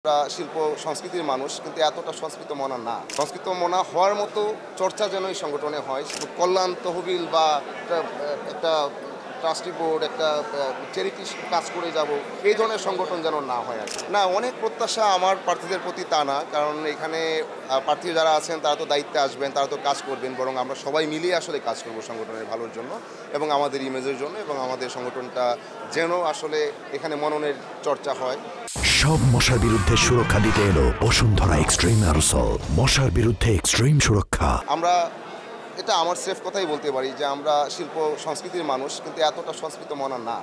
আমরা শিল্প সংস্কৃতির মানুষ, কিন্তু এতটা সংস্কৃত মনা না। সংস্কৃত মনা হওয়ার মতো চর্চা যেন এই সংগঠনে হয়। শুধু কল্যাণ তহবিল বা একটা ট্রাস্টি বোর্ড, একটা চ্যারিটি কাজ করে যাব, এই ধরনের সংগঠন যেন না হয় আর কি। না, অনেক প্রত্যাশা আমার প্রার্থীদের প্রতি তা না, কারণ এখানে প্রার্থী যারা আছেন তারা তো দায়িত্বে আসবেন, তারা তো কাজ করবেন, বরং আমরা সবাই মিলিয়ে আসলে কাজ করব সংগঠনের ভালোর জন্য এবং আমাদের ইমেজের জন্য, এবং আমাদের সংগঠনটা যেন আসলে এখানে মননের চর্চা হয়। সব মশার বিরুদ্ধে সুরক্ষা দিতে এলো বসুন্ধরা এক্সট্রিম অ্যারোসল। মশার বিরুদ্ধে এক্সট্রিম সুরক্ষা। আমরা এটা আমার সেফ কথাই বলতে পারি যে আমরা শিল্প সংস্কৃতির মানুষ, কিন্তু এতটা সংস্কৃত মনা না।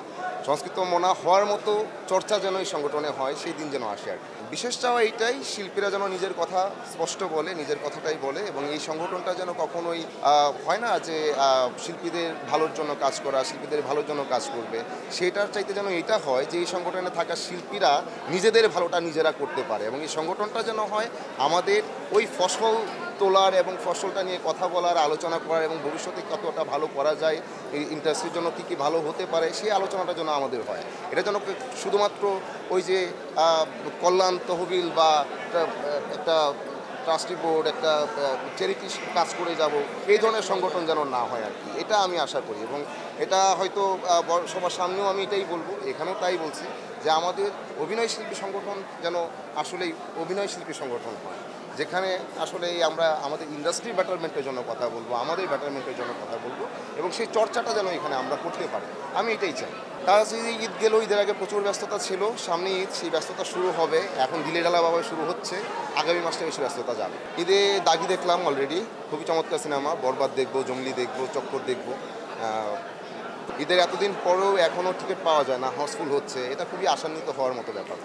সংস্কৃত মনা হওয়ার মতো চর্চা যেন এই সংগঠনে হয়, সেই দিন যেন আসে আর কি। বিশেষ চাওয়া এইটাই, শিল্পীরা যেন নিজের কথা স্পষ্ট বলে, নিজের কথাটাই বলে, এবং এই সংগঠনটা যেন কখনোই হয় না যে শিল্পীদের ভালোর জন্য কাজ করা, শিল্পীদের ভালোর জন্য কাজ করবে, সেটার চাইতে যেন এটা হয় যে এই সংগঠনে থাকা শিল্পীরা নিজেদের ভালোটা নিজেরা করতে পারে, এবং এই সংগঠনটা যেন হয় আমাদের ওই ফসল তোলার এবং ফসলটা নিয়ে কথা বলার, আলোচনা করার, এবং ভবিষ্যতে কতটা ভালো করা যায়, এই ইন্ডাস্ট্রির জন্য কী কী ভালো হতে পারে, সেই আলোচনাটা যেন আমাদের হয়। এটা যেন শুধুমাত্র ওই যে কল্যাণ তহবিল বা একটা ট্রাস্টি বোর্ড, একটা চ্যারিটি কাজ করে যাব, এই ধরনের সংগঠন যেন না হয় আর কি। এটা আমি আশা করি, এবং এটা হয়তো সবার সামনেও আমি এটাই বলবো, এখানেও তাই বলছি যে আমাদের অভিনয় শিল্পী সংগঠন যেন আসলেই অভিনয় শিল্পী সংগঠন হয়, যেখানে আসলে আমরা আমাদের ইন্ডাস্ট্রি ব্যাটারমেন্টের জন্য কথা বলবো, আমাদের ব্যাটারমেন্টের জন্য কথা বলবো, এবং সেই চর্চাটা যেন এখানে আমরা করতে পারি, আমি এটাই চাই। তার যে ঈদ গেল, ঈদের আগে প্রচুর ব্যস্ততা ছিল, সামনে ঈদ, সেই ব্যস্ততা শুরু হবে, এখন দিলে ডালাভাবে শুরু হচ্ছে, আগামী মাসটা বেশি ব্যস্ততা যাবে। ঈদে দাগি দেখলাম অলরেডি, খুবই চমৎকার সিনেমা, বরবাদ দেখবো, জঙ্গলি দেখবো, চক্কর দেখবো। ঈদের এতদিন পরেও এখনও টিকিট পাওয়া যায় না, হাউসফুল হচ্ছে, এটা খুবই আশান্বিত হওয়ার মতো ব্যাপার।